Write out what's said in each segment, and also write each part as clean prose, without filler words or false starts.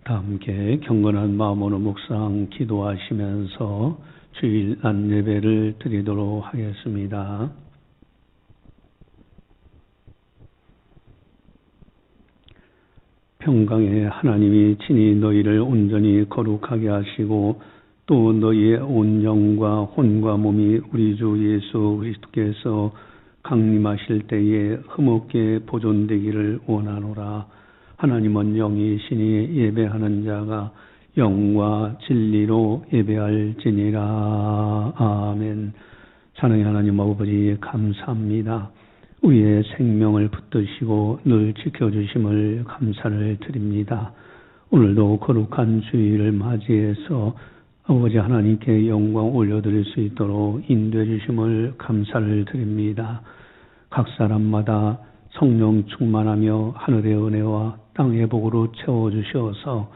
다 함께 경건한 마음으로 묵상 기도하시면서 주일 낮 예배를 드리도록 하겠습니다. 평강의 하나님이 친히 너희를 온전히 거룩하게 하시고 또 너희의 온 영과 혼과 몸이 우리 주 예수 그리스도께서 강림하실 때에 흠없게 보존되기를 원하노라. 하나님은 영이시니 예배하는 자가 영과 진리로 예배할지니라. 아멘. 사랑의 하나님 아버지 감사합니다. 우리의 생명을 붙드시고 늘 지켜주심을 감사를 드립니다. 오늘도 거룩한 주일을 맞이해서 아버지 하나님께 영광 올려드릴 수 있도록 인도해 주심을 감사를 드립니다. 각 사람마다 성령 충만하며 하늘의 은혜와 땅의 복으로 채워주셔서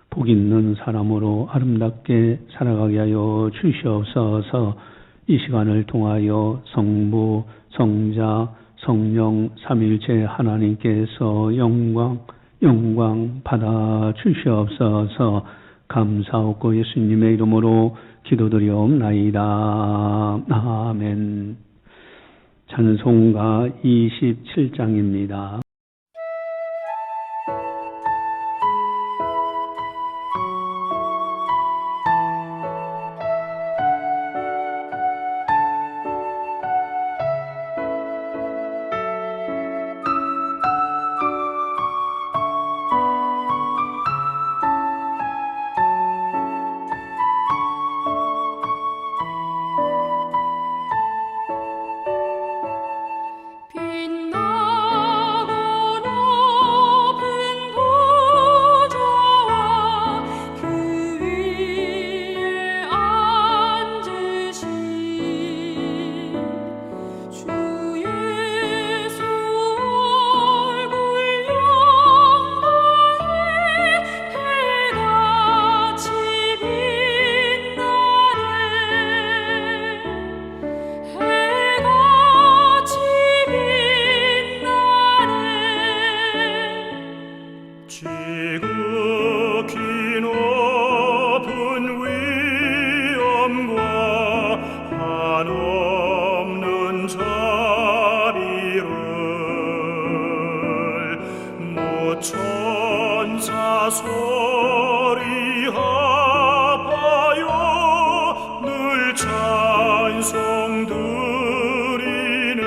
복 있는 사람으로 아름답게 살아가게 하여 주시옵소서. 이 시간을 통하여 성부, 성자, 성령 삼위일체 하나님께서 영광 받아 주시옵소서. 감사하고 예수님의 이름으로 기도드리옵나이다. 아멘. 찬송가 27장입니다. 천사 소리 합하여 늘 찬송 드리네.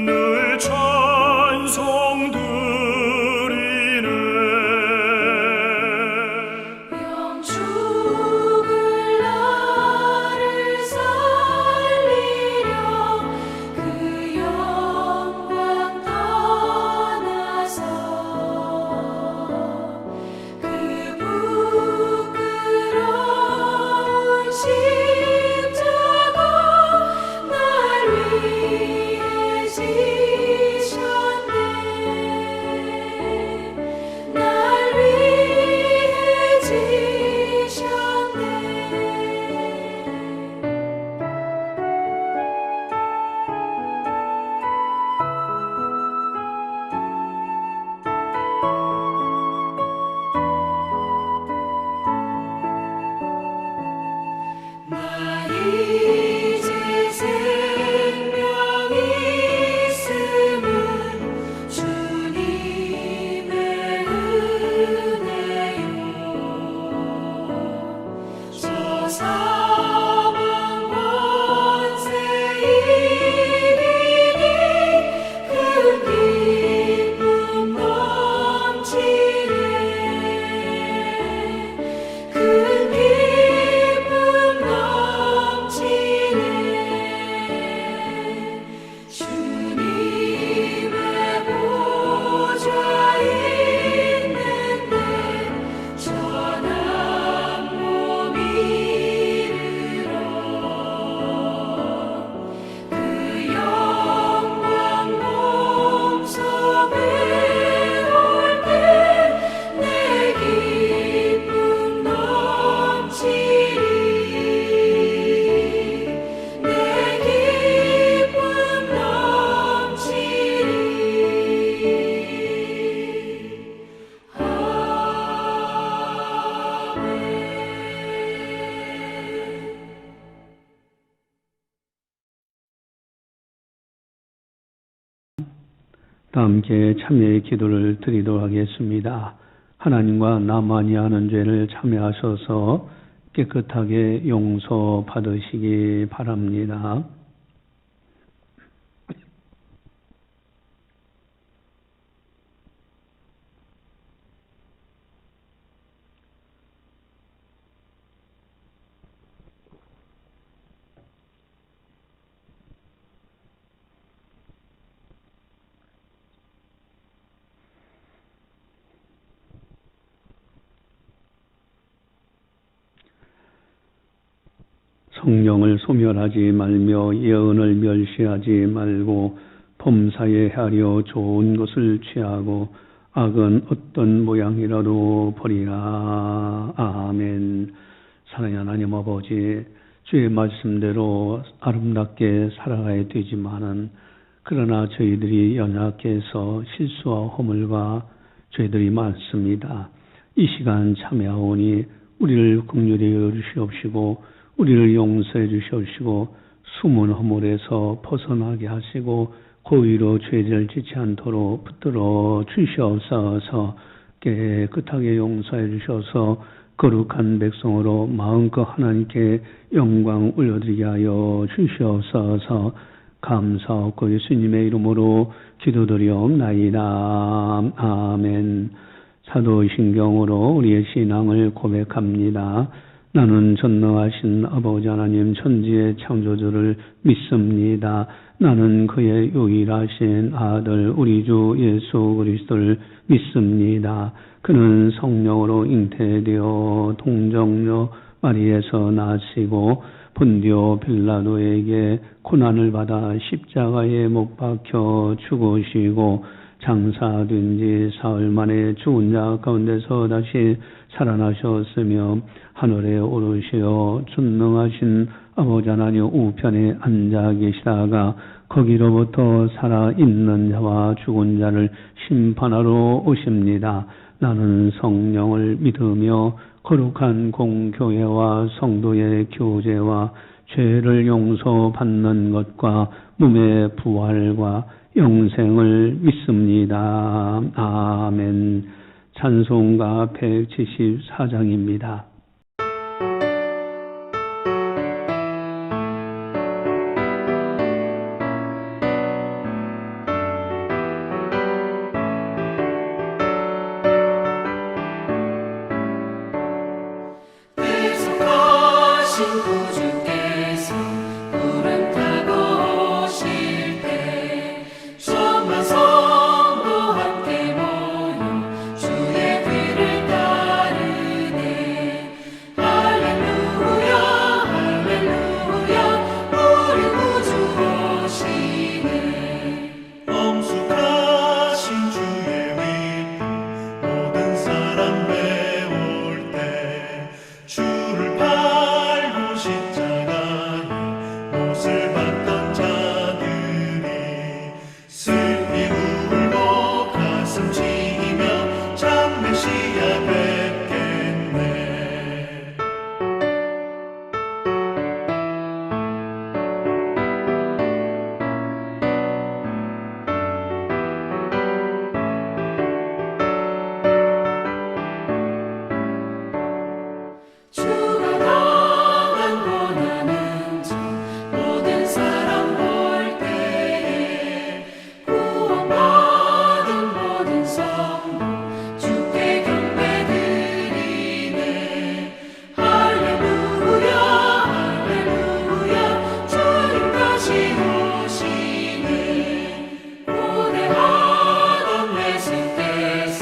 늘 찬송 드리네. 영 죽을 나를 살리려 그 영광 떠나서 다 함께 참여의 기도를 드리도록 하겠습니다. 하나님과 나만이 하는 죄를 참여하셔서 깨끗하게 용서받으시기 바랍니다. 성령을 소멸하지 말며 예언을 멸시하지 말고 범사에 하려 좋은 것을 취하고 악은 어떤 모양이라도 버리라. 아멘. 사랑하는 하나님 아버지, 주의 말씀대로 아름답게 살아가야 되지만은 그러나 저희들이 연약해서 실수와 허물과 죄들이 많습니다. 이 시간 참여하오니 우리를 긍휼히 여주시옵시고 우리를 용서해 주시옵시고 숨은 허물에서 벗어나게 하시고 고의로 죄를 짓지 않도록 붙들어 주시옵소서. 깨끗하게 용서해 주셔서 거룩한 백성으로 마음껏 하나님께 영광 올려드리게 하여 주시옵소서. 감사하고 예수님의 이름으로 기도드리옵나이다. 아멘. 사도신경으로 우리의 신앙을 고백합니다. 나는 전능하신 아버지 하나님 천지의 창조주를 믿습니다. 나는 그의 유일하신 아들 우리 주 예수 그리스도를 믿습니다. 그는 성령으로 잉태되어 동정녀 마리에서 나시고 본디오 빌라도에게 고난을 받아 십자가에 못 박혀 죽으시고 장사된 지 사흘 만에 죽은 자 가운데서 다시 살아나셨으며 하늘에 오르시어 전능하신 아버지 하나님 우편에 앉아 계시다가 거기로부터 살아있는 자와 죽은 자를 심판하러 오십니다. 나는 성령을 믿으며 거룩한 공교회와 성도의 교제와 죄를 용서받는 것과 몸의 부활과 영생을 믿습니다. 아멘. 찬송가 174장입니다. 대속하신 구주께서 구름 타고 오실 때 천만 성도 함께 모여 주의 뒤를 따르네. 할렐루야 할렐루야 우리 구주 오시네. 엄숙하신 주의 위 모든 사람 배울 때 주를 팔고 십자가에 못을 박던 자들이 슬피 울고 가슴 치며 참 메시아 뵙겠네. 주가 당한 고난은 저 모든 사람 볼 때에 구원받은 모든 성도 주께 경배드리네. 할렐루야 할렐루야 주님 다시 오시네. 고대하던 예수께서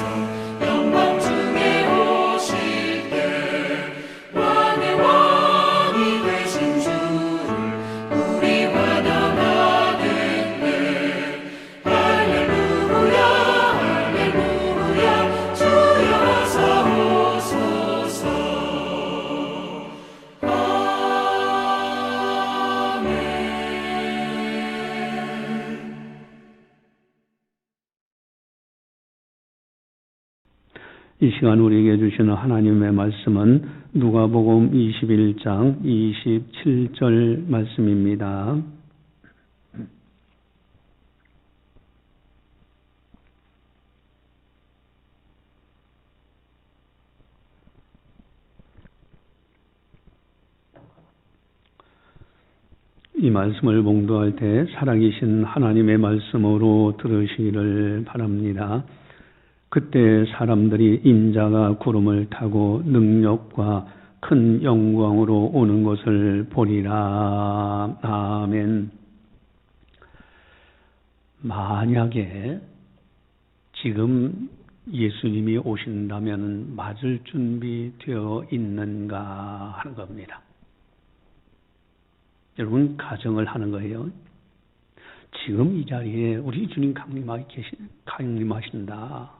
영광 중에 오실 때 왕의 왕이 되신 주를 우리 환영하겠네. 할렐루야 할렐루야 주여 어서 오소서. 아멘. 이 시간 우리에게 주시는 하나님의 말씀은 누가복음 21장 27절 말씀입니다. 이 말씀을 봉독할 때 살아계신 하나님의 말씀으로 들으시기를 바랍니다. 그때 사람들이 인자가 구름을 타고 능력과 큰 영광으로 오는 것을 보리라. 아멘. 만약에 지금 예수님이 오신다면 맞을 준비되어 있는가 하는 겁니다. 여러분, 가정을 하는 거예요. 지금 이 자리에 우리 주님 강림하신다.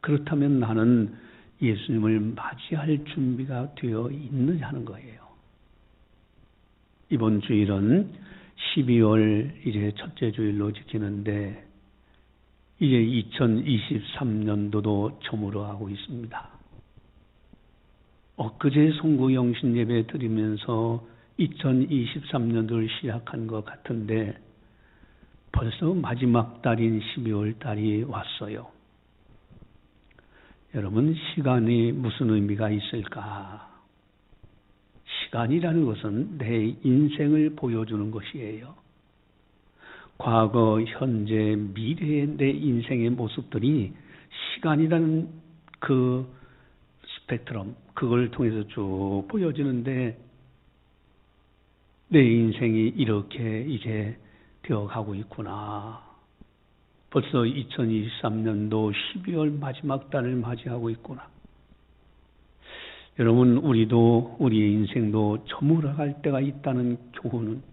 그렇다면 나는 예수님을 맞이할 준비가 되어 있느냐 하는 거예요. 이번 주일은 12월 이제 첫째 주일로 지키는데 이제 2023년도도 저물어가고 있습니다. 엊그제 송구 영신 예배 드리면서 2023년도를 시작한 것 같은데 벌써 마지막 달인 12월 달이 왔어요. 여러분, 시간이 무슨 의미가 있을까? 시간이라는 것은 내 인생을 보여주는 것이에요. 과거, 현재, 미래의 내 인생의 모습들이 시간이라는 그 스펙트럼, 그걸 통해서 쭉 보여지는데 내 인생이 이렇게 이제 되어가고 있구나. 벌써 2023년도 12월 마지막 달을 맞이하고 있구나. 여러분, 우리도 우리의 인생도 저물어갈 때가 있다는 교훈은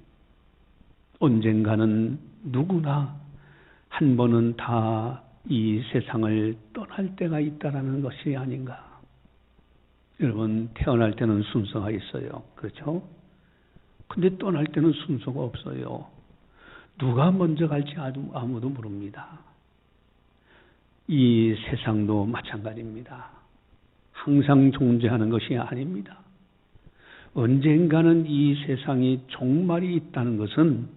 언젠가는 누구나 한 번은 다 이 세상을 떠날 때가 있다라는 것이 아닌가. 여러분, 태어날 때는 순서가 있어요. 그렇죠? 근데 떠날 때는 순서가 없어요. 누가 먼저 갈지 아무도 모릅니다. 이 세상도 마찬가지입니다. 항상 존재하는 것이 아닙니다. 언젠가는 이 세상이 종말이 있다는 것은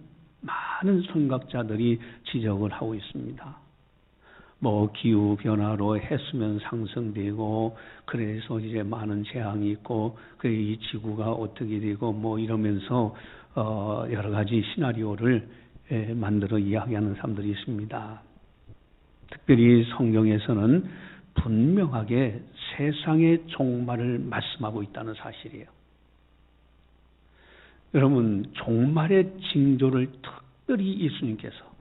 많은 선각자들이 지적을 하고 있습니다. 뭐 기후 변화로 해수면 상승되고 그래서 이제 많은 재앙이 있고 그래 이 지구가 어떻게 되고 뭐 이러면서 여러 가지 시나리오를 만들어 이야기하는 사람들이 있습니다. 특별히 성경에서는 분명하게 세상의 종말을 말씀하고 있다는 사실이에요. 여러분, 종말의 징조를 특별히 예수님께서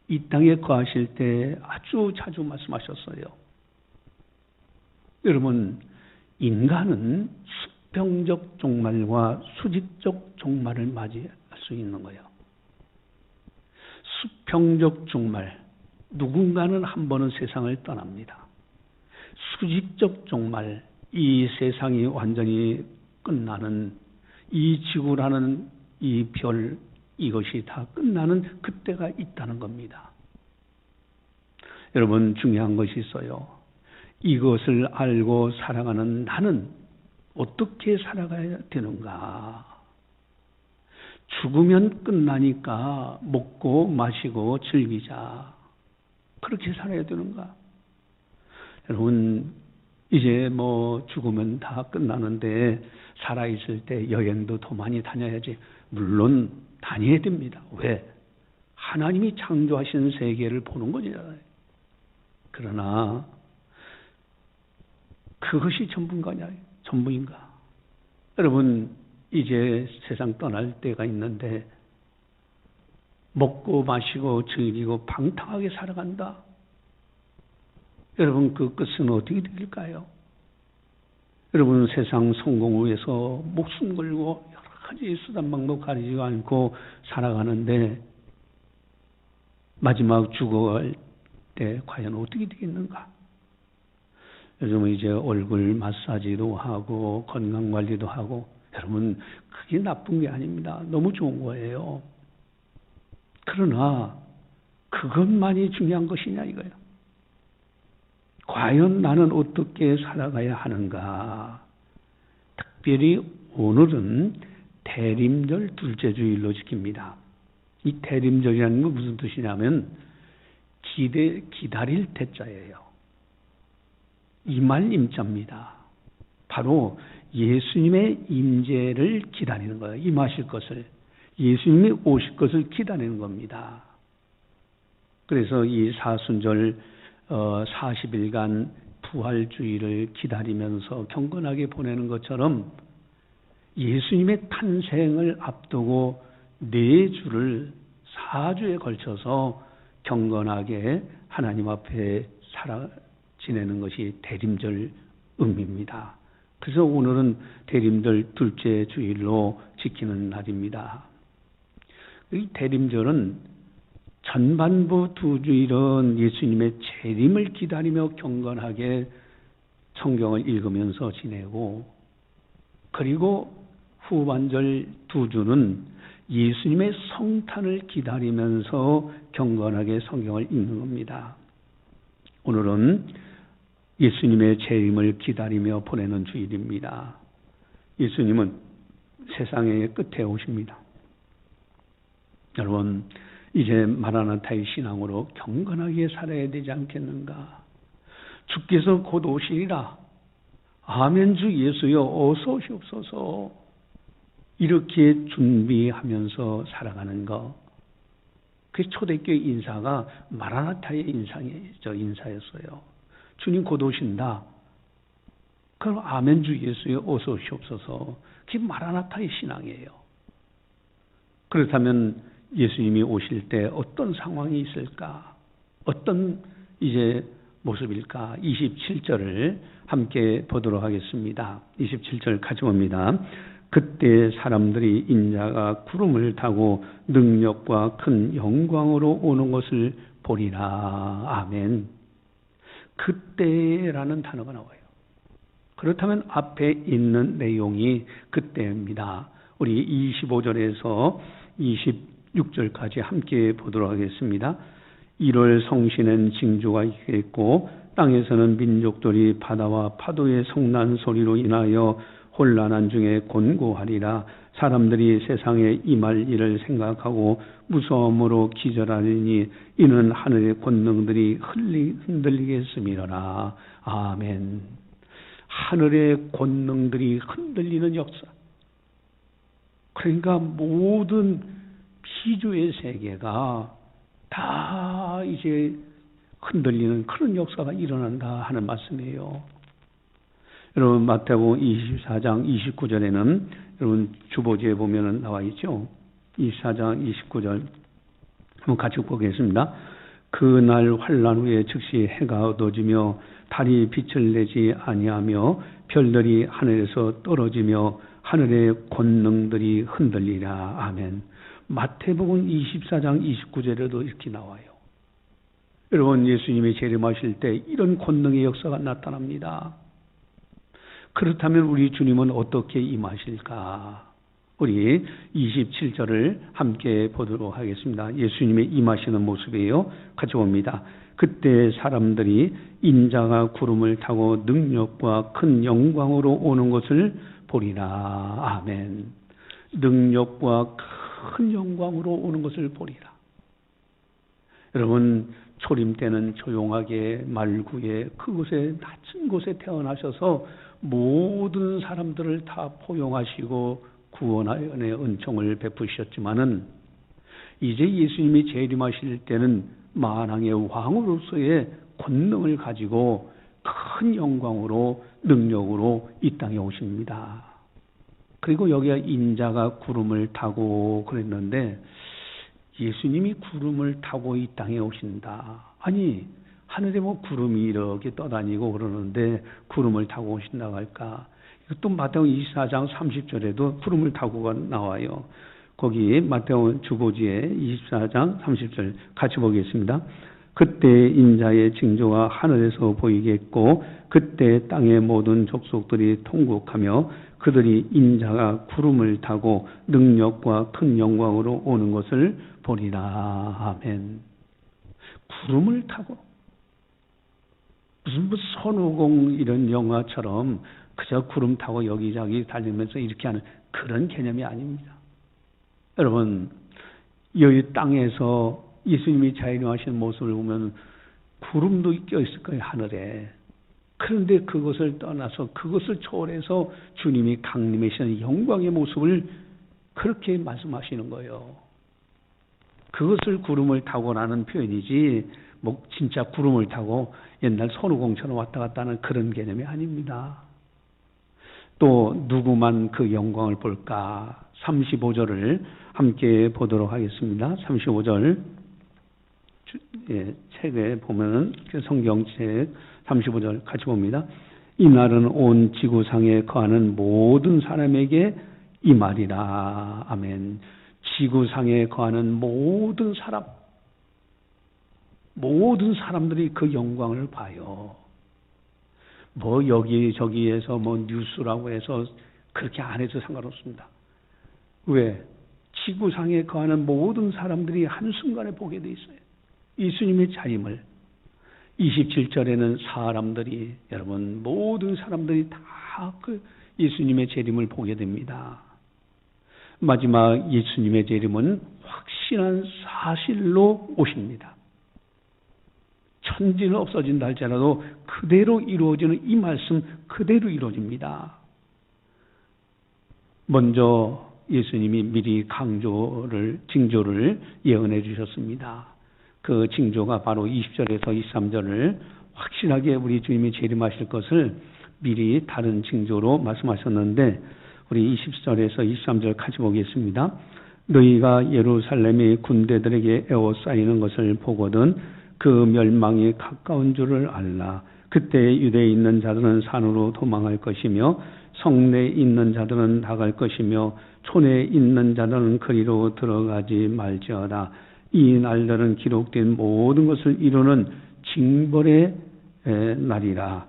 이 땅에 거하실 때 아주 자주 말씀하셨어요. 여러분, 인간은 수평적 종말과 수직적 종말을 맞이할 수 있는 거예요. 수평적 종말, 누군가는 한 번은 세상을 떠납니다. 수직적 종말, 이 세상이 완전히 끝나는, 이 지구라는 이 별, 이것이 다 끝나는 그때가 있다는 겁니다. 여러분, 중요한 것이 있어요. 이것을 알고 살아가는 나는 어떻게 살아가야 되는가? 죽으면 끝나니까 먹고 마시고 즐기자. 그렇게 살아야 되는가? 여러분, 이제 뭐 죽으면 다 끝나는데 살아있을 때 여행도 더 많이 다녀야지. 물론 다녀야 됩니다. 왜? 하나님이 창조하신 세계를 보는 거잖아요. 그러나 그것이 전부인가? 여러분, 이제 세상 떠날 때가 있는데 먹고 마시고 즐기고 방탕하게 살아간다. 여러분, 그 끝은 어떻게 될까요? 여러분, 세상 성공을 위해서 목숨 걸고 여러 가지 수단 방법 가리지 않고 살아가는데 마지막 죽어갈 때 과연 어떻게 되겠는가? 요즘은 이제 얼굴 마사지도 하고 건강관리도 하고, 여러분, 그게 나쁜 게 아닙니다. 너무 좋은 거예요. 그러나 그것만이 중요한 것이냐 이거예요. 과연 나는 어떻게 살아가야 하는가? 특별히 오늘은 대림절 둘째 주일로 지킵니다. 이 대림절이라는 건 무슨 뜻이냐면 기다릴 대자예요. 이말 임자입니다. 바로 예수님의 임재를 기다리는 거예요. 임하실 것을. 예수님이 오실 것을 기다리는 겁니다. 그래서 이 사순절 40일간 부활주의를 기다리면서 경건하게 보내는 것처럼 예수님의 탄생을 앞두고 4주를 4주에 걸쳐서 경건하게 하나님 앞에 지내는 것이 대림절 의미입니다. 그래서 오늘은 대림절 둘째 주일로 지키는 날입니다. 이 대림절은 전반부 2주일은 예수님의 재림을 기다리며 경건하게 성경을 읽으면서 지내고, 그리고 후반절 2주는 예수님의 성탄을 기다리면서 경건하게 성경을 읽는 겁니다. 오늘은 예수님의 재림을 기다리며 보내는 주일입니다. 예수님은 세상의 끝에 오십니다. 여러분, 이제 마라나타의 신앙으로 경건하게 살아야 되지 않겠는가? 주께서 곧 오시리라. 아멘. 주 예수여 어서 오시옵소서. 이렇게 준비하면서 살아가는 것. 그 초대교회 인사가 마라나타의 인사였어요. 주님 곧 오신다. 그럼 아멘 주 예수여 어서 오시옵소서. 그게 마라나타의 신앙이에요. 그렇다면 예수님이 오실 때 어떤 상황이 있을까? 어떤 이제 모습일까? 27절을 함께 보도록 하겠습니다. 27절 같이 봅니다. 그때 사람들이 인자가 구름을 타고 능력과 큰 영광으로 오는 것을 보리라. 아멘. 그때라는 단어가 나와요. 그렇다면 앞에 있는 내용이 그때입니다. 우리 25절에서 26절까지 함께 보도록 하겠습니다. 1월 성신엔 징조가 있겠고 땅에서는 민족들이 바다와 파도의 성난 소리로 인하여 혼란한 중에 곤고하리라. 사람들이 세상에 임할 일을 생각하고 무서움으로 기절하리니 이는 하늘의 권능들이 흔들리겠음이로라. 아멘. 하늘의 권능들이 흔들리는 역사. 그러니까 모든 피조의 세계가 다 이제 흔들리는 그런 역사가 일어난다 하는 말씀이에요. 여러분 마태복음 24장 29절에는 여러분 주보지에 보면은 나와 있죠. 24장 29절 한번 같이 보겠습니다. 그날 환난 후에 즉시 해가 어두워지며 달이 빛을 내지 아니하며 별들이 하늘에서 떨어지며 하늘의 권능들이 흔들리라. 아멘. 마태복음 24장 29절에도 이렇게 나와요. 여러분 예수님이 재림하실 때 이런 권능의 역사가 나타납니다. 그렇다면 우리 주님은 어떻게 임하실까? 우리 27절을 함께 보도록 하겠습니다. 예수님의 임하시는 모습이에요. 같이 봅니다. 그때 사람들이 인자가 구름을 타고 능력과 큰 영광으로 오는 것을 보리라. 아멘. 능력과 큰 영광으로 오는 것을 보리라. 여러분 초림 때는 조용하게 말구에 그곳에 낮은 곳에 태어나셔서 모든 사람들을 다 포용하시고 구원의 은총을 베푸셨지만은 이제 예수님이 재림하실 때는 만왕의 왕으로서의 권능을 가지고 큰 영광으로 능력으로 이 땅에 오십니다. 그리고 여기가 인자가 구름을 타고 그랬는데 예수님이 구름을 타고 이 땅에 오신다. 아니 하늘에 뭐 구름이 이렇게 떠다니고 그러는데 구름을 타고 오신다고 할까? 이것도 마태복음 24장 30절에도 구름을 타고가 나와요. 거기 마태복음 주보지에 24장 30절 같이 보겠습니다. 그때 인자의 징조가 하늘에서 보이겠고 그때 땅의 모든 족속들이 통곡하며 그들이 인자가 구름을 타고 능력과 큰 영광으로 오는 것을 보리라. 아멘. 구름을 타고 무슨 손오공 이런 영화처럼 그저 구름 타고 여기저기 달리면서 이렇게 하는 그런 개념이 아닙니다. 여러분 여기 땅에서 예수님이 자유하신 모습을 보면 구름도 껴있을 거예요. 하늘에. 그런데 그것을 떠나서 그것을 초월해서 주님이 강림하시는 영광의 모습을 그렇게 말씀하시는 거예요. 그것을 구름을 타고라는 표현이지 뭐 진짜 구름을 타고 옛날 손오공처럼 왔다 갔다 하는 그런 개념이 아닙니다. 또 누구만 그 영광을 볼까? 35절을 함께 보도록 하겠습니다. 35절 책에 보면은 그 성경책 35절 같이 봅니다. 이날은 온 지구상에 거하는 모든 사람에게 이 말이라. 아멘. 지구상에 거하는 모든 사람들이 그 영광을 봐요. 뭐 여기저기에서 뭐 뉴스라고 해서 그렇게 안 해도 상관없습니다. 왜? 지구상에 거하는 모든 사람들이 한순간에 보게 돼 있어요. 예수님의 자임을. 27절에는 사람들이, 여러분 모든 사람들이 다 그 예수님의 재림을 보게 됩니다. 마지막 예수님의 재림은 확실한 사실로 오십니다. 천지는 없어진다 할지라도 그대로 이루어지는 이 말씀 그대로 이루어집니다. 먼저 예수님이 미리 징조를 예언해 주셨습니다. 그 징조가 바로 20절에서 23절을 확실하게 우리 주님이 재림하실 것을 미리 다른 징조로 말씀하셨는데 우리 20절에서 23절 같이 보겠습니다. 너희가 예루살렘이 군대들에게 에워싸이는 것을 보거든 그 멸망이 가까운 줄을 알라. 그때 유대에 있는 자들은 산으로 도망할 것이며 성내에 있는 자들은 나갈 것이며 촌에 있는 자들은 거리로 들어가지 말지어다. 이 날들은 기록된 모든 것을 이루는 징벌의 날이라.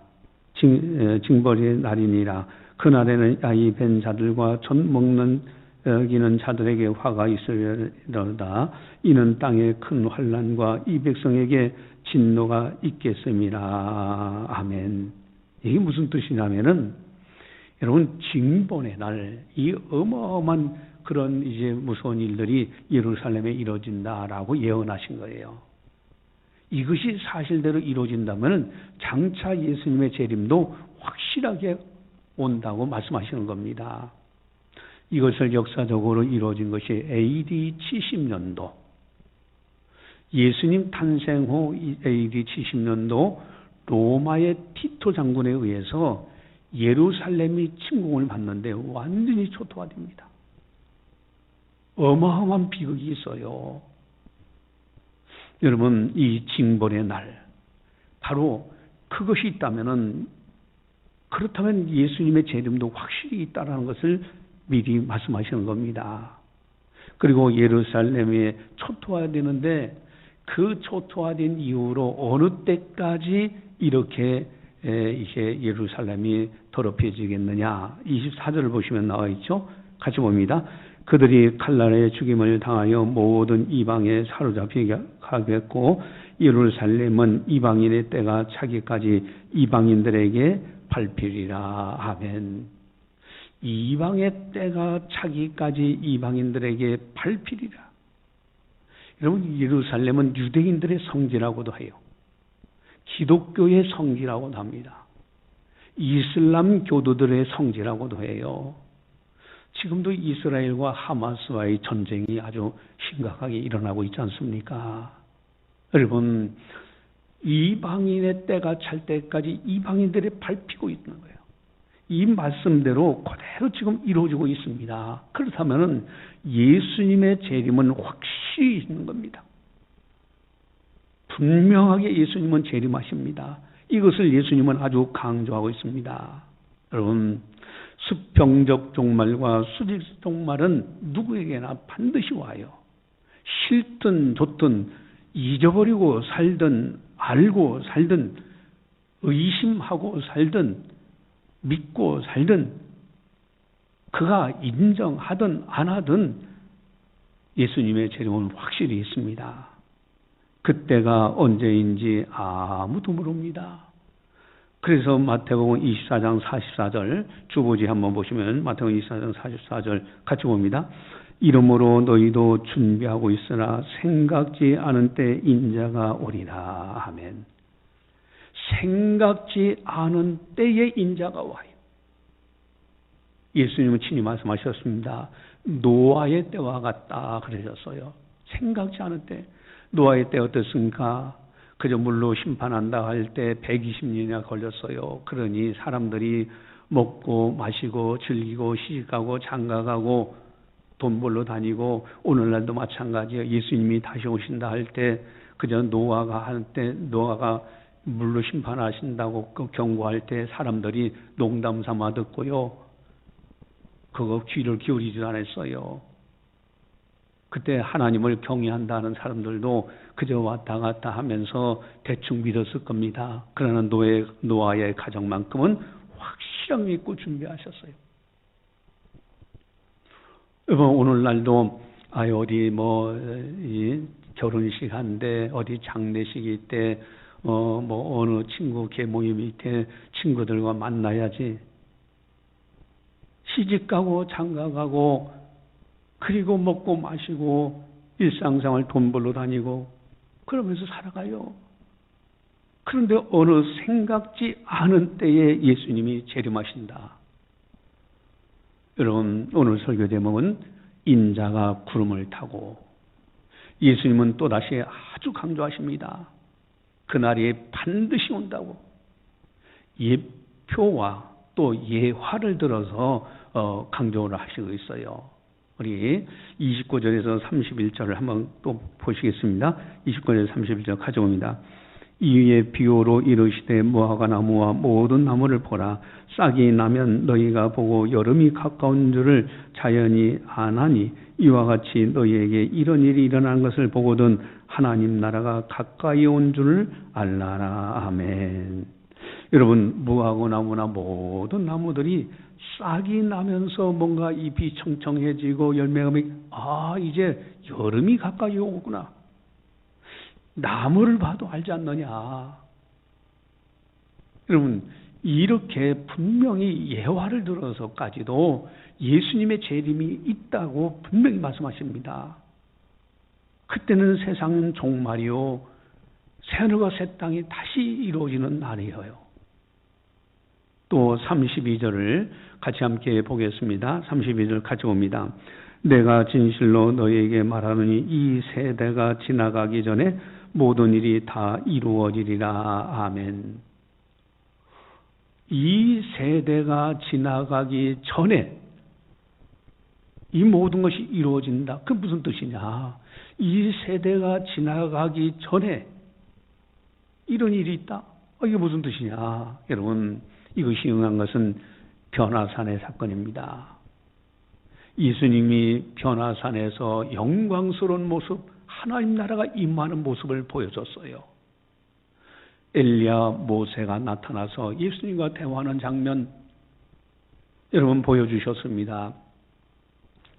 징벌의 날이니라. 그날에는 야이 벤 자들과 젖 먹는 기는 자들에게 화가 있으리로다. 이는 땅에 큰 환난과 이 백성에게 진노가 있겠음이라. 아멘. 이게 무슨 뜻이냐면은 여러분 징벌의 날, 이 어마어마한 그런 이제 무서운 일들이 예루살렘에 이루어진다라고 예언하신 거예요. 이것이 사실대로 이루어진다면 장차 예수님의 재림도 확실하게 온다고 말씀하시는 겁니다. 이것을 역사적으로 이루어진 것이 AD 70년도. 예수님 탄생 후 AD 70년도 로마의 티토 장군에 의해서 예루살렘이 침공을 받는데 완전히 초토화됩니다. 어마어마한 비극이 있어요. 여러분, 이 징벌의 날, 바로 그것이 있다면은, 그렇다면 예수님의 재림도 확실히 있다라는 것을 미리 말씀하시는 겁니다. 그리고 예루살렘이 초토화되는데 그 초토화된 이후로 어느 때까지 이렇게 이제 예루살렘이 더럽혀지겠느냐. 24절을 보시면 나와 있죠. 같이 봅니다. 그들이 칼날의 죽임을 당하여 모든 이방에 사로잡히게 하겠고 예루살렘은 이방인의 때가 차기까지 이방인들에게 밟히리라. 아멘. 이방의 때가 차기까지 이방인들에게 밟히리라. 여러분, 예루살렘은 유대인들의 성지라고도 해요. 기독교의 성지라고도 합니다. 이슬람 교도들의 성지라고도 해요. 지금도 이스라엘과 하마스와의 전쟁이 아주 심각하게 일어나고 있지 않습니까? 여러분, 이방인의 때가 찰 때까지 이방인들이 밟히고 있는 거예요. 이 말씀대로 그대로 지금 이루어지고 있습니다. 그렇다면 예수님의 재림은 확실히 있는 겁니다. 분명하게 예수님은 재림하십니다. 이것을 예수님은 아주 강조하고 있습니다. 여러분, 수평적 종말과 수직적 종말은 누구에게나 반드시 와요. 싫든 좋든 잊어버리고 살든 알고 살든 의심하고 살든 믿고 살든 그가 인정하든 안 하든 예수님의 재림은 확실히 있습니다. 그때가 언제인지 아무도 모릅니다. 그래서 마태복음 24장 44절 주보지 한번 보시면 마태복음 24장 44절 같이 봅니다. 이러므로 너희도 준비하고 있으나 생각지 않은 때 인자가 오리라. 아멘. 생각지 않은 때에 인자가 와요. 예수님은 친히 말씀하셨습니다. 노아의 때와 같다 그러셨어요. 생각지 않은 때. 노아의 때 어떻습니까? 그저 물로 심판한다 할 때 120년이나 걸렸어요. 그러니 사람들이 먹고 마시고 즐기고 시집가고 장가가고 돈 벌러 다니고 오늘날도 마찬가지예요. 예수님이 다시 오신다 할 때 그저 노아가 물로 심판하신다고 그 경고할 때 사람들이 농담 삼아 듣고요. 그거 귀를 기울이지도 않았어요. 그때 하나님을 경외한다는 사람들도 그저 왔다 갔다 하면서 대충 믿었을 겁니다. 그러나 노아의 가정만큼은 확실하게 믿고 준비하셨어요. 여러분, 오늘날도 어디 결혼식 한데 어디 장례식일 때 어느 친구 계모임일 때 친구들과 만나야지. 시집가고 장가가고 그리고 먹고 마시고 일상생활 돈 벌러 다니고 그러면서 살아가요. 그런데 어느 생각지 않은 때에 예수님이 재림하신다. 여러분, 오늘 설교 제목은 인자가 구름을 타고, 예수님은 또다시 아주 강조하십니다. 그날이 반드시 온다고. 예표와 또 예화를 들어서 강조를 하시고 있어요. 우리 29절에서 31절을 한번 또 보시겠습니다. 29절에서 31절 가져옵니다. 이에 비유로 이르시되 무화과 나무와 모든 나무를 보라. 싹이 나면 너희가 보고 여름이 가까운 줄을 자연히 아나니 이와 같이 너희에게 이런 일이 일어나는 것을 보거든 하나님 나라가 가까이 온 줄을 알라라. 아멘. 여러분, 무화과 나무나 모든 나무들이 싹이 나면서 뭔가 잎이 청청해지고 열매가 이제 여름이 가까이 오구나. 나무를 봐도 알지 않느냐. 여러분, 이렇게 분명히 예화를 들어서까지도 예수님의 재림이 있다고 분명히 말씀하십니다. 그때는 세상은 종말이요, 새하늘과 새 땅이 다시 이루어지는 날이에요. 또 32절을 같이 함께 보겠습니다. 32절 가져옵니다. 내가 진실로 너희에게 말하노니 이 세대가 지나가기 전에 모든 일이 다 이루어지리라. 아멘. 이 세대가 지나가기 전에 이 모든 것이 이루어진다. 그게 무슨 뜻이냐? 이 세대가 지나가기 전에 이런 일이 있다. 이게 무슨 뜻이냐? 여러분, 이것이 응한 것은 변화산의 사건입니다. 예수님이 변화산에서 영광스러운 모습, 하나님 나라가 임하는 모습을 보여줬어요. 엘리야, 모세가 나타나서 예수님과 대화하는 장면 여러분 보여주셨습니다.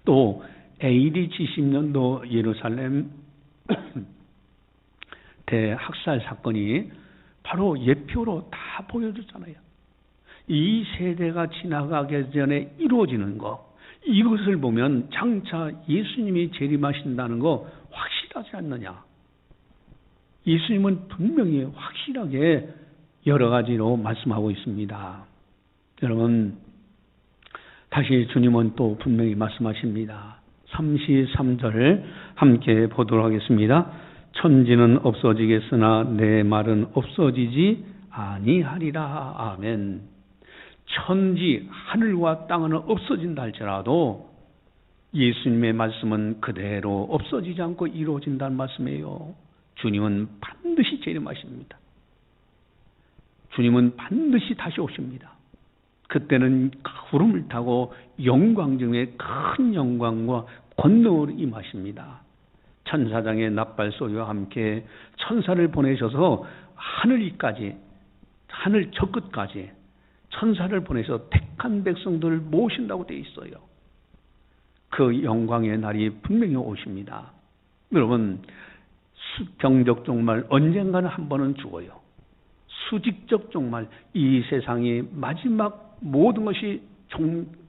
또 AD 70년도 예루살렘 대학살 사건이 바로 예표로 다 보여줬잖아요. 이 세대가 지나가기 전에 이루어지는 것, 이것을 보면 장차 예수님이 재림하신다는 거 확실하지 않느냐? 예수님은 분명히 확실하게 여러 가지로 말씀하고 있습니다. 여러분, 다시 주님은 또 분명히 말씀하십니다. 33절 함께 보도록 하겠습니다. 천지는 없어지겠으나 내 말은 없어지지 아니하리라. 아멘. 천지, 하늘과 땅은 없어진다 할지라도 예수님의 말씀은 그대로 없어지지 않고 이루어진다는 말씀이에요. 주님은 반드시 재림하십니다. 주님은 반드시 다시 오십니다. 그때는 구름을 타고 영광 중에 큰 영광과 권능으로 임하십니다. 천사장의 납발 소리와 함께 천사를 보내셔서 하늘 저 끝까지 천사를 보내서 택한 백성들을 모신다고 되어 있어요. 그 영광의 날이 분명히 오십니다. 여러분, 수평적 종말 언젠가는 한 번은 죽어요. 수직적 종말, 이 세상이 마지막 모든 것이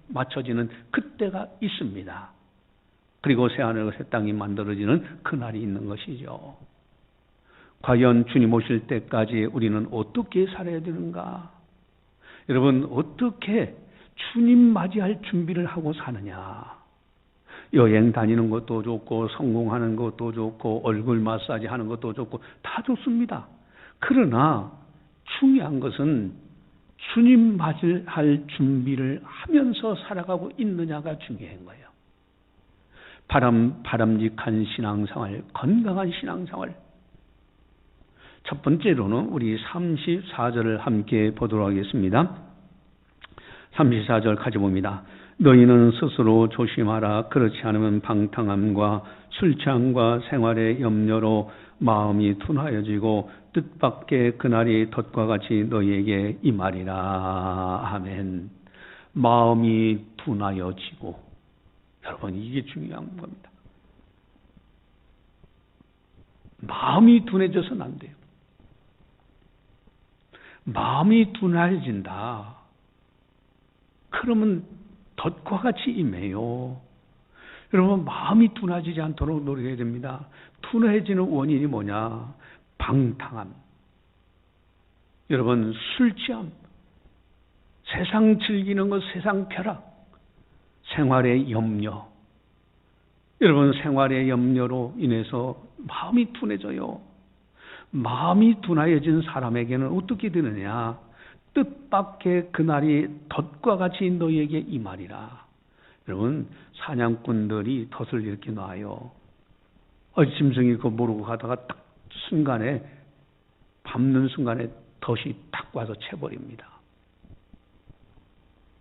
맞춰지는 그때가 있습니다. 그리고 새하늘과 새 땅이 만들어지는 그날이 있는 것이죠. 과연 주님 오실 때까지 우리는 어떻게 살아야 되는가? 여러분, 어떻게 주님 맞이할 준비를 하고 사느냐? 여행 다니는 것도 좋고 성공하는 것도 좋고 얼굴 마사지 하는 것도 좋고 다 좋습니다. 그러나 중요한 것은 주님 맞이할 준비를 하면서 살아가고 있느냐가 중요한 거예요. 바람직한 신앙생활, 건강한 신앙생활. 첫 번째로는 우리 34절을 함께 보도록 하겠습니다. 34절 같이 봅니다. 너희는 스스로 조심하라. 그렇지 않으면 방탕함과 술 취함과 생활의 염려로 마음이 둔하여지고 뜻밖의 그날이 덫과 같이 너희에게 임하리라. 아멘. 마음이 둔하여지고, 여러분, 이게 중요한 겁니다. 마음이 둔해져서는 안 돼요. 마음이 둔해진다. 그러면 덫과 같이 임해요. 여러분, 마음이 둔해지지 않도록 노력해야 됩니다. 둔해지는 원인이 뭐냐? 방탕함. 여러분, 술 취함. 세상 즐기는 것, 세상 쾌락. 생활의 염려. 여러분, 생활의 염려로 인해서 마음이 둔해져요. 마음이 둔하여진 사람에게는 어떻게 되느냐? 뜻밖의 그날이 덫과 같이 너희에게 임하리라. 여러분, 사냥꾼들이 덫을 이렇게 놔요. 짐승이 그거 모르고 가다가 딱 순간에, 밟는 순간에 덫이 딱 와서 채버립니다.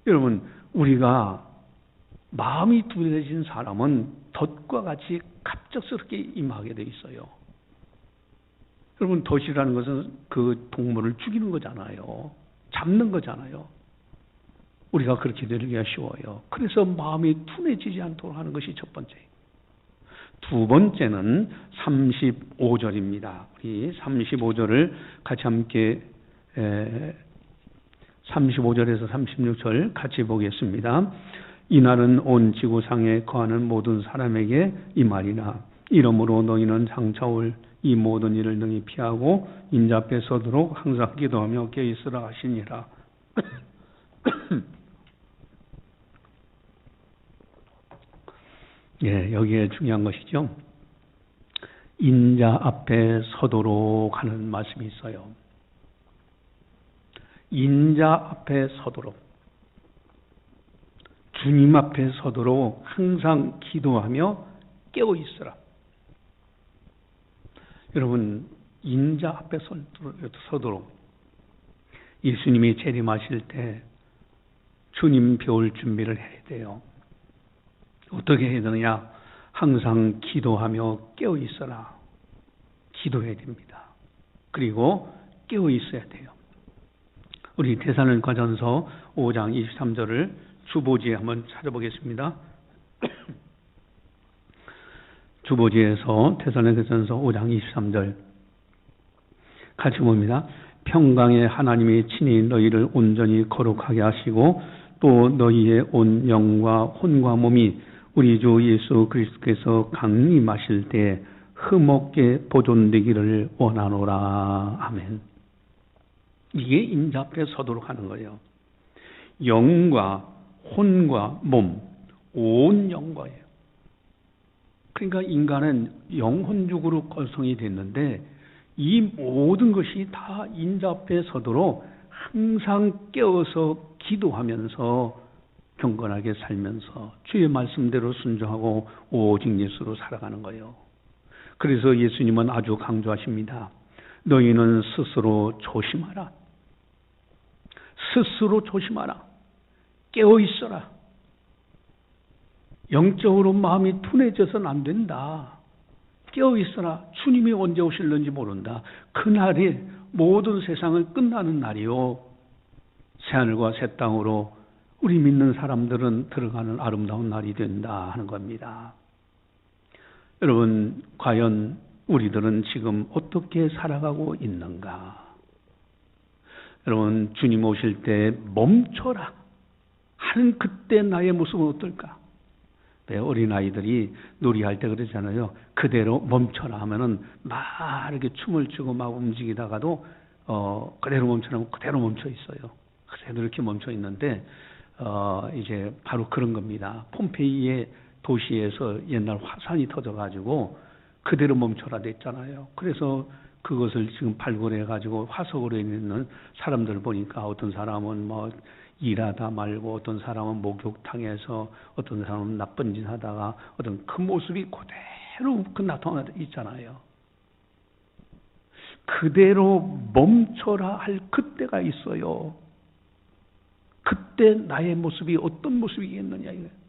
여러분, 우리가 마음이 둔해진 사람은 덫과 같이 갑작스럽게 임하게 돼 있어요. 여러분, 덫이라는 것은 그 동물을 죽이는 거잖아요. 잡는 거잖아요. 우리가 그렇게 되기가 쉬워요. 그래서 마음이 둔해지지 않도록 하는 것이 첫 번째. 두 번째는 35절입니다. 우리 35절을 같이 함께 35절에서 36절 같이 보겠습니다. 이날은 온 지구상에 거하는 모든 사람에게 임하리라. 이러므로 너희는 장차올 이 모든 일을 능히 피하고 인자 앞에 서도록 항상 기도하며 깨어있으라 하시니라. 예, 여기에 중요한 것이죠. 인자 앞에 서도록 하는 말씀이 있어요. 인자 앞에 서도록, 주님 앞에 서도록 항상 기도하며 깨어 있으라. 여러분, 인자 앞에 서도록, 예수님이 재림하실 때 주님 뵈올 준비를 해야 돼요. 어떻게 해야 되느냐? 항상 기도하며 깨어 있어라. 기도해야 됩니다. 그리고 깨어 있어야 돼요. 우리 데살로니가전서 5장 23절을 주보지에 한번 찾아보겠습니다. 주보지에서 데살로니가전서 5장 23절 같이 봅니다. 평강의 하나님이 친히 너희를 온전히 거룩하게 하시고 또 너희의 온 영과 혼과 몸이 우리 주 예수 그리스도께서 강림하실 때 흠없게 보존되기를 원하노라. 아멘. 이게 인자 앞에 서도록 하는 거예요. 영과 혼과 몸, 온 영과예요. 그러니까 인간은 영혼적으로 구성이 됐는데 이 모든 것이 다 인자 앞에 서도록 항상 깨어서 기도하면서 경건하게 살면서 주의 말씀대로 순종하고 오직 예수로 살아가는 거예요. 그래서 예수님은 아주 강조하십니다. 너희는 스스로 조심하라. 스스로 조심하라. 깨어 있어라. 영적으로 마음이 둔해져서는 안 된다. 깨어 있어라. 주님이 언제 오실는지 모른다. 그날이 모든 세상은 끝나는 날이요. 새하늘과 새 땅으로 우리 믿는 사람들은 들어가는 아름다운 날이 된다 하는 겁니다. 여러분, 과연 우리들은 지금 어떻게 살아가고 있는가? 여러분, 주님 오실 때 멈춰라 하는 그때 나의 모습은 어떨까? 어린아이들이 놀이할 때 그러잖아요. 그대로 멈춰라 하면은 막 이렇게 춤을 추고 막 움직이다가도 그대로 멈춰라면 그대로 멈춰 있어요. 그대로 이렇게 멈춰 있는데 이제 바로 그런 겁니다. 폼페이의 도시에서 옛날 화산이 터져가지고 그대로 멈춰라 됐잖아요. 그래서 그것을 지금 발굴해가지고 화석으로 있는 사람들 보니까 어떤 사람은 뭐 일하다 말고 어떤 사람은 목욕탕에서 어떤 사람은 나쁜 짓 하다가 어떤 그 모습이 그대로 나타나 있잖아요. 그대로 멈춰라 할 그때가 있어요. 그때 나의 모습이 어떤 모습이겠느냐 이거예요.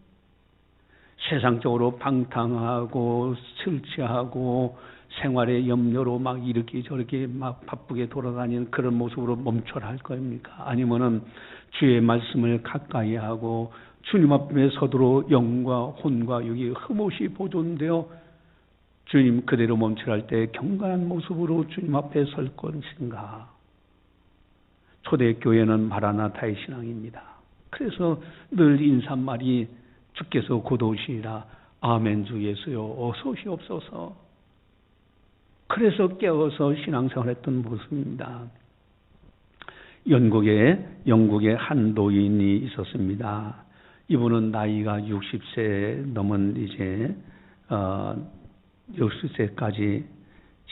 세상적으로 방탕하고 술 취하고 생활의 염려로 막 이렇게 저렇게 막 바쁘게 돌아다니는 그런 모습으로 멈춰라 할 겁니까? 아니면은 주의 말씀을 가까이 하고 주님 앞에 서도록 영과 혼과 육이 흠없이 보존되어 주님 그대로 멈추라 할 때 경건한 모습으로 주님 앞에 설 것인가? 초대교회는 마라나타의 신앙입니다. 그래서 늘 인사말이 주께서 곧 오시리라. 아멘 주 예수여 어서 오시옵소서. 그래서 깨어서 신앙생활했던 모습입니다. 영국에 한 노인이 있었습니다. 이분은 나이가 60세 넘은 이제 60세까지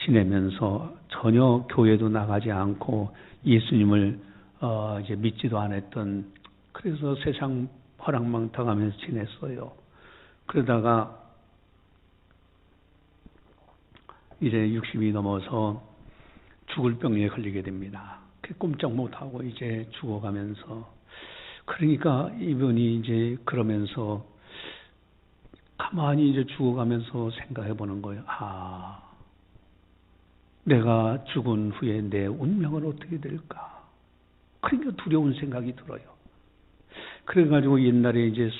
지내면서 전혀 교회도 나가지 않고 예수님을 이제 믿지도 않았던, 그래서 세상 허랑망탕하면서 지냈어요. 그러다가 이제 60이 넘어서 죽을 병에 걸리게 됩니다. 꼼짝 못하고 이제 죽어가면서, 그러니까 이분이 이제 그러면서 가만히 이제 죽어가면서 생각해 보는 거예요. 내가 죽은 후에 내 운명은 어떻게 될까? 그러니까 두려운 생각이 들어요. 그래가지고 옛날에 이제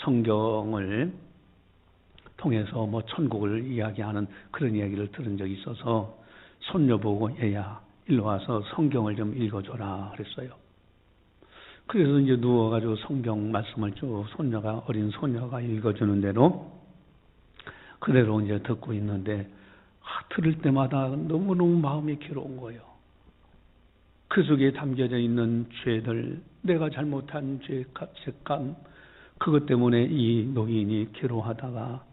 성경을 통해서 뭐 천국을 이야기하는 그런 이야기를 들은 적이 있어서 손녀 보고 얘야 일로 와서 성경을 좀 읽어줘라 그랬어요. 그래서 이제 누워가지고 성경 말씀을 쭉 어린 손녀가 읽어주는 대로 그대로 이제 듣고 있는데 들을 때마다 너무너무 마음이 괴로운 거예요. 그 속에 담겨져 있는 죄들, 내가 잘못한 죄감, 그것 때문에 이 노인이 괴로워하다가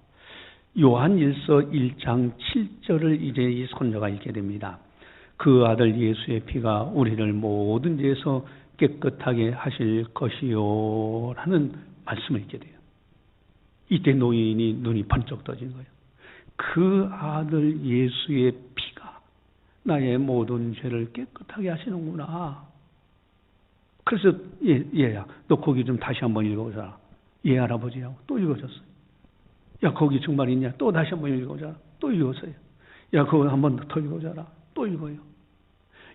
요한일서 1장 7절을 이제 이 손녀가 읽게 됩니다. 그 아들 예수의 피가 우리를 모든 죄에서 깨끗하게 하실 것이요 라는 말씀을 읽게 돼요. 이때 노인이 눈이 번쩍 떠진 거예요. 그 아들 예수의 피가 나의 모든 죄를 깨끗하게 하시는구나. 그래서 얘야 너 거기 좀 다시 한번 읽어보자. 예 할아버지하고 또 읽어줬어요. 야 거기 정말 있냐? 또 다시 한번 읽어보자. 또 읽었어요. 야 그거 한번 더 읽어보자. 또 읽어요.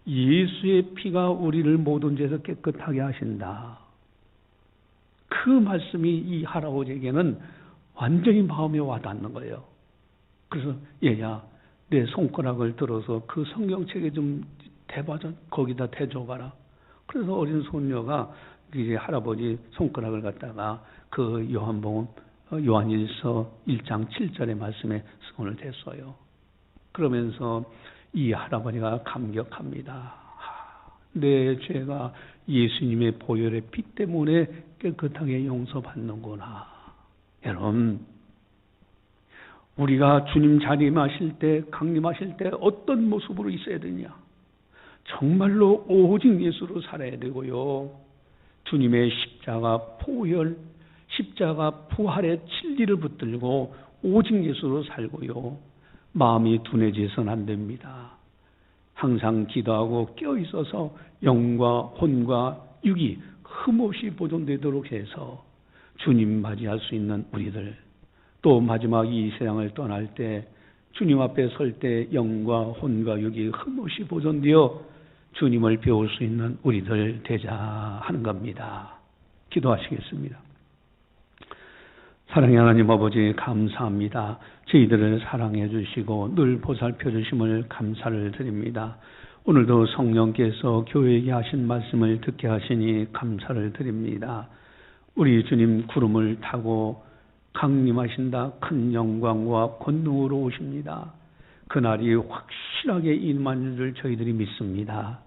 예수의 피가 우리를 모든 죄에서 깨끗하게 하신다. 그 말씀이 이 할아버지에게는 완전히 마음에 와닿는 거예요. 그래서 얘야 내 손가락을 들어서 그 성경책에 좀 대봐줘. 거기다 대줘봐라. 그래서 어린 손녀가 이제 할아버지 손가락을 갖다가 그 요한일서 1장 7절의 말씀에 손을 댔어요. 그러면서 이 할아버지가 감격합니다. 내 죄가 예수님의 보혈의 피 때문에 깨끗하게 용서받는구나. 여러분, 우리가 주님 자리하실 때, 강림하실 때 어떤 모습으로 있어야 되냐? 정말로 오직 예수로 살아야 되고요. 주님의 십자가 보혈, 십자가 부활의 진리를 붙들고 오직 예수로 살고요. 마음이 둔해져서는 안 됩니다. 항상 기도하고 껴있어서 영과 혼과 육이 흠없이 보존되도록 해서 주님 맞이할 수 있는 우리들, 또 마지막 이 세상을 떠날 때 주님 앞에 설 때 영과 혼과 육이 흠없이 보존되어 주님을 배울 수 있는 우리들 되자 하는 겁니다. 기도하시겠습니다. 사랑의 하나님 아버지 감사합니다. 저희들을 사랑해 주시고 늘 보살펴 주심을 감사를 드립니다. 오늘도 성령께서 교회에게 하신 말씀을 듣게 하시니 감사를 드립니다. 우리 주님 구름을 타고 강림하신다. 큰 영광과 권능으로 오십니다. 그날이 확실하게 임하는 줄 저희들이 믿습니다.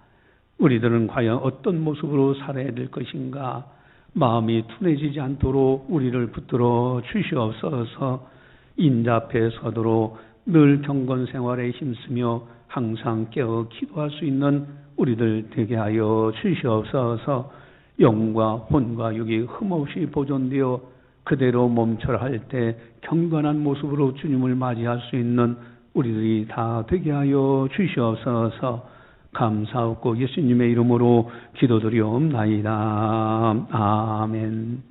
우리들은 과연 어떤 모습으로 살아야 될 것인가? 마음이 둔해지지 않도록 우리를 붙들어 주시옵소서. 인자 앞에 서도록 늘 경건 생활에 힘쓰며 항상 깨어 기도할 수 있는 우리들 되게 하여 주시옵소서. 영과 혼과 육이 흠없이 보존되어 그대로 멈춰할 때 경건한 모습으로 주님을 맞이할 수 있는 우리들이 다 되게 하여 주시옵소서. 감사하고 예수님의 이름으로 기도드리옵나이다. 아멘.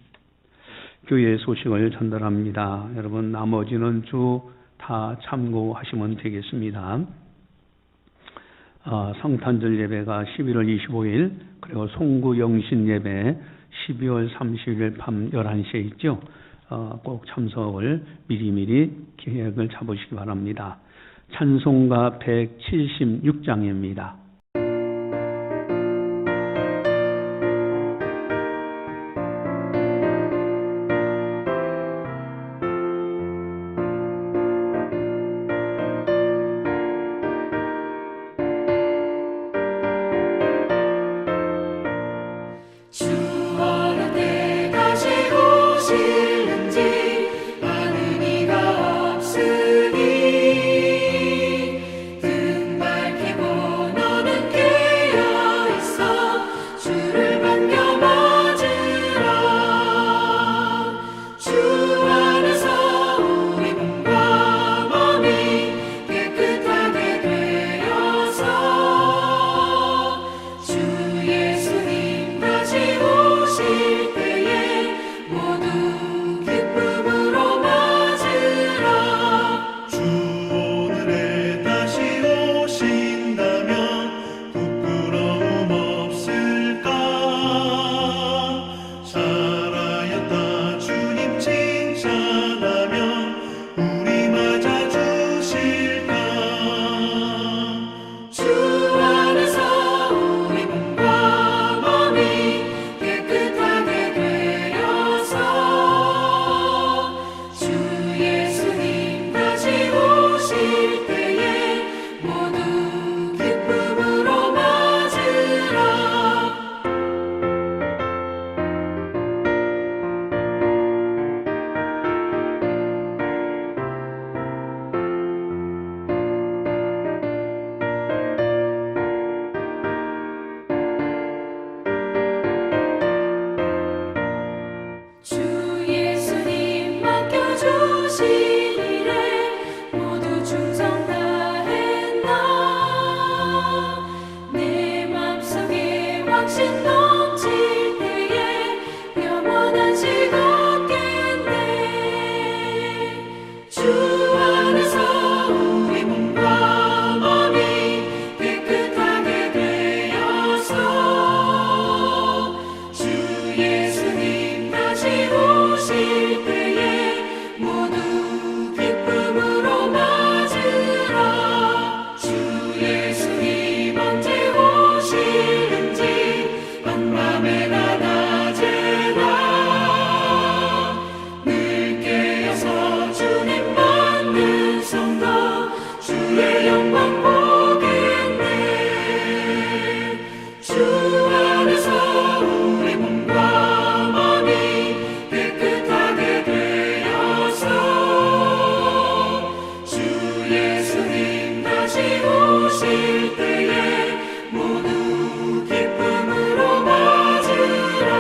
교회 소식을 전달합니다. 여러분 나머지는 주 다 참고하시면 되겠습니다. 성탄절 예배가 11월 25일, 그리고 송구 영신 예배 12월 30일 밤 11시에 있죠. 꼭 참석을 미리미리 계획을 잡으시기 바랍니다. 찬송가 176장입니다. 주 어느 때 다시 오실는지 아는 이가 없으니 등 밝히고 너는 깨어있어 주를 반겨 맞으라. 주 안에서 우리 몸과 몸이 깨끗하게 되어서 주 예수님 다시 오실 때에 모두 기쁨으로 맞으라. 주 오늘에 다시 오신다면 부끄러움 없을까? 살아였다 주님 칭찬하며 우리 맞아 주실까? 주 안에서 우리 몸과 몸이 깨끗하게 되어서 주 예수님 다시 오실 때에 모두 기쁨으로 맞으라. 주 예수님 맡겨주신 일에 모두 충성 다했나. 내 맘속에 확신 넘칠 때에 영원한 식 얻겠네. 주 안에서 우리 몸과 몸이 깨끗하게 되어서 주 예수님 다시 오실 때에 모두 기쁨으로 맞으라. 주 예수님 언제 오실는지 밤밤에나 낮에나 늘 깨어서 주님 받는 성도 주의 영광 보겠네. 주 안에서 우리 몸과 몸이 깨끗하게 되어서 주 예수님 다시 오실 때에 모두 기쁨으로 맞으라.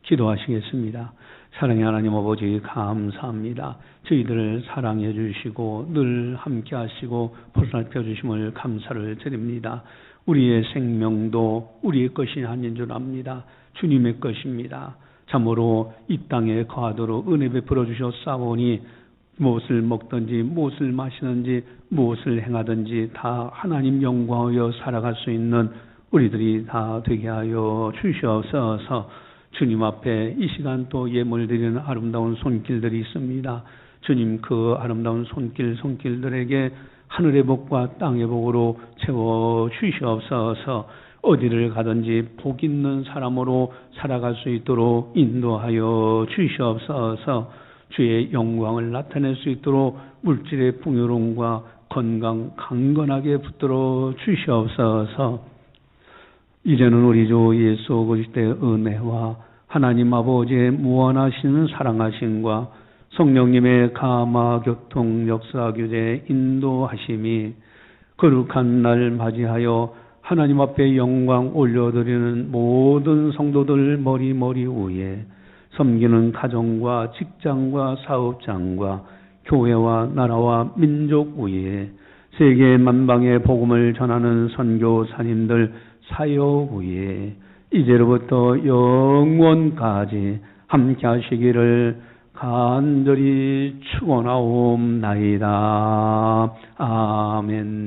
기도하시겠습니다. 사랑의 하나님 아버지 감사합니다. 저희들을 사랑해 주시고 늘 함께 하시고 보살펴 주심을 감사를 드립니다. 우리의 생명도 우리의 것이 아닌 줄 압니다. 주님의 것입니다. 참으로 이 땅에 거하도록 은혜 베풀어 주셨사오니 무엇을 먹든지 무엇을 마시든지 무엇을 행하든지 다 하나님 영광하여 살아갈 수 있는 우리들이 다 되게 하여 주시옵소서. 주님 앞에 이 시간 또 예물 드리는 아름다운 손길들이 있습니다. 주님 그 아름다운 손길들에게 하늘의 복과 땅의 복으로 채워 주시옵소서. 어디를 가든지 복 있는 사람으로 살아갈 수 있도록 인도하여 주시옵소서. 주의 영광을 나타낼 수 있도록 물질의 풍요로움과 건강 강건하게 붙들어 주시옵소서. 이제는 우리 주 예수 그리스도의 은혜와 하나님 아버지의 무한하신 사랑하심과 성령님의 감화 교통 역사 교제 인도하심이 거룩한 날 맞이하여 하나님 앞에 영광 올려드리는 모든 성도들 머리 위에 섬기는 가정과 직장과 사업장과 교회와 나라와 민족 위에 세계 만방의 복음을 전하는 선교사님들 사역 위에 이제로부터 영원까지 함께 하시기를 간절히 축원하옵나이다. 아멘.